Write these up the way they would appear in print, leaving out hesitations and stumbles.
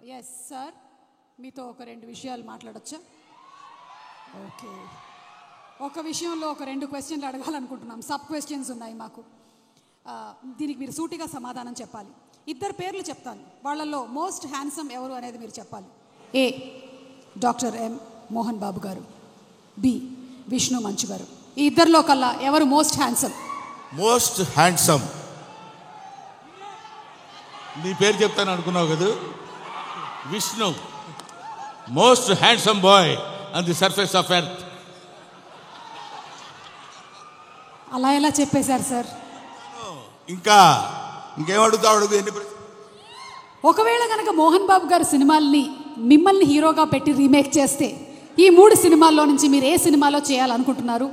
Yes sir, మీతో ఒక రెండు విషయాలు మాట్లాడొచ్చా? ఓకే, ఒక విషయంలో ఒక రెండు క్వశ్చన్లు అడగాలనుకుంటున్నాం. సబ్ క్వశ్చన్స్ ఉన్నాయి మాకు. దీనికి మీరు సూటిగా సమాధానం చెప్పాలి. ఇద్దరు పేర్లు చెప్తాను, వాళ్ళల్లో మోస్ట్ హ్యాండ్సమ్ ఎవరు అనేది మీరు చెప్పాలి. ఏ డాక్టర్ ఎం మోహన్ బాబు గారు, బి విష్ణు మంచు గారు. ఈ ఇద్దరిలో కల్లా ఎవరు మోస్ట్ హ్యాండ్సమ్? మోస్ట్ హ్యాండ్సమ్ నీ పేరు చెప్తాను అనుకున్నావు కదా, Vishnu. Most handsome boy on the surface of earth. అలా ఎలా చెప్పేశారు సార్? ఇంకేం అడుగుతావు? ఒకవేళ కనుక మోహన్ బాబు గారు సినిమాల్ని మిమ్మల్ని హీరోగా పెట్టి రీమేక్ చేస్తే ఈ మూడు సినిమాల్లో నుంచి మీరు ఏ సినిమాలో చేయాలనుకుంటున్నారు?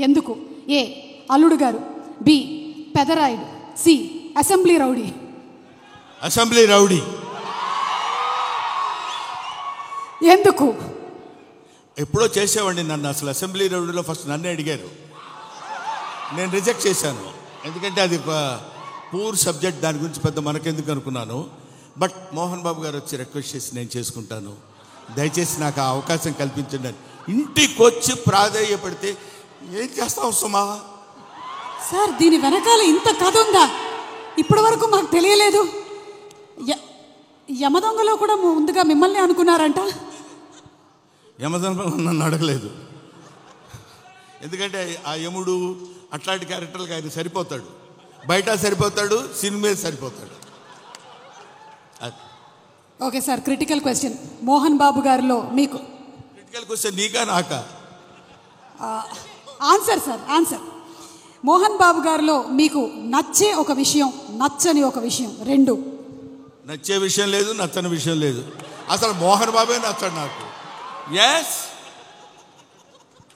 ఎందుకు? A Alludu Garu, B Pedarayudu, C Assembly Rowdy. Assembly Rowdy. ఎందుకు? ఎప్పుడో చేసేవాడిని నన్ను. అసలు అసెంబ్లీ రౌడీలో ఫస్ట్ నన్నే అడిగారు, నేను రిజెక్ట్ చేశాను. ఎందుకంటే అది పూర్ సబ్జెక్ట్, దాని గురించి పెద్ద మనకెందుకు అనుకున్నాను. బట్ మోహన్ బాబు గారు వచ్చి రిక్వెస్ట్ చేసి నేను చేసుకుంటాను, దయచేసి నాకు ఆ అవకాశం కల్పించండి అని ఇంటికి వచ్చి ప్రాధేయపడితే ఏం చేస్తావు సుమా? సార్, దీని వెనకాల ఇంత కథ ఉందా? ఇప్పటి వరకు మాకు తెలియలేదు. యమదొంగలో కూడా ముందుగా మిమ్మల్ని అనుకున్నారంట. యమదొంగ నన్ను అడగలేదు, ఎందుకంటే ఆ యముడు అట్లాంటి క్యారెక్టర్లకు ఆయన సరిపోతాడు. బయట సరిపోతాడు, సినిమా సరిపోతాడు. Okay sir, critical question. Mohan Babu గారిలో మీకు క్రిటికల్ క్వశ్చన్ నీకా నాకా? Answer sir, answer. Mohan Babu గారిలో మీకు నచ్చే ఒక విషయం, నచ్చని ఒక విషయం, రెండు. నచ్చే విషయం లేదు, నచ్చని విషయం లేదు. అసలు మోహన్ బాబే నచ్చడు నాకు. Yes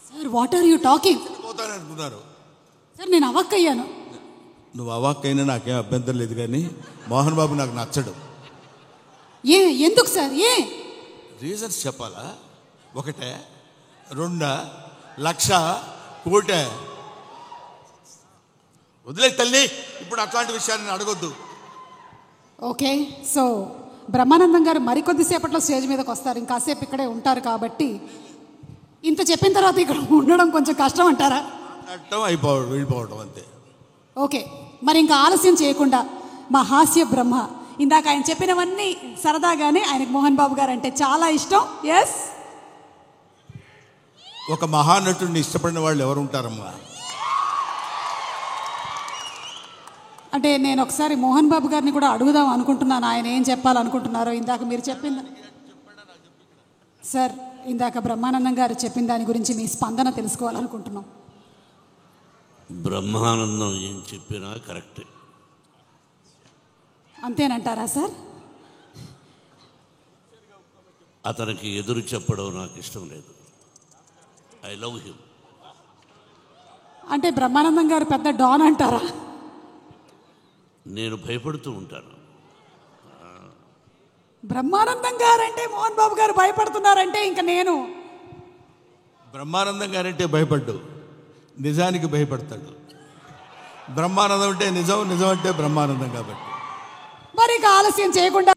sir, what are you talking? పోతాననుకున్నారు సార్, నేను అవాక్కయ్యాను. నువ్వు అవాక్కైనా నాకేం అభ్యంతరం లేదు, కానీ మోహన్ బాబు నాకు నచ్చడు. ఎందుకు సార్? రీజన్స్ చెప్పాలా? ఒకటే, రెండా, లక్ష, కోటే? వదిలే తల్లి, ఇప్పుడు అట్లాంటి విషయాన్ని అడగొద్దు. ఓకే, సో బ్రహ్మానందం గారు మరికొద్దిసేపట్లో స్టేజ్ మీదకి వస్తారు, ఇంకాసేపు ఇక్కడే ఉంటారు. కాబట్టి ఇంత చెప్పిన తర్వాత ఇక్కడ ఉండడం కొంచెం కష్టం అంటారా? వెళ్ళిపోవడం అంతే. ఓకే, మరి ఇంకా ఆలస్యం చేయకుండా మా హాస్య బ్రహ్మ, ఇందాక ఆయన చెప్పినవన్నీ సరదాగానే ఆయనకు మోహన్ బాబు గారు అంటే చాలా ఇష్టం. ఎస్, ఒక మహానటుడిని ఇష్టపడిన వాళ్ళు ఎవరు ఉంటారమ్మా? అంటే నేను ఒకసారి మోహన్ బాబు గారిని కూడా అడుగుదాం అనుకుంటున్నాను, ఆయన ఏం చెప్పాలనుకుంటున్నారో. ఇందాక మీరు చెప్పింది సార్, ఇందాక బ్రహ్మానందం గారు చెప్పిన దాని గురించి మీ స్పందన తెలుసుకోవాలనుకుంటున్నాం. బ్రహ్మానందం ఏం చెప్పినా కరెక్టే. అంతేనంటారా సార్? అతనికి ఎదురు చెప్పడం నాకు ఇష్టం లేదు. I love him. అంటే బ్రహ్మానందం గారు పెద్ద డాన్ అంటారా? నేను భయపడుతూ ఉంటాను. బ్రహ్మానందం గారంటే మోహన్ బాబు గారు భయపడుతున్నారంటే ఇంకా నేను. బ్రహ్మానందం గారంటే భయపడ్డు, నిజానికి భయపడతాడు. బ్రహ్మానందం అంటే నిజం, నిజం అంటే బ్రహ్మానందం. కాబట్టి మరి ఆలస్యం చేయకుండా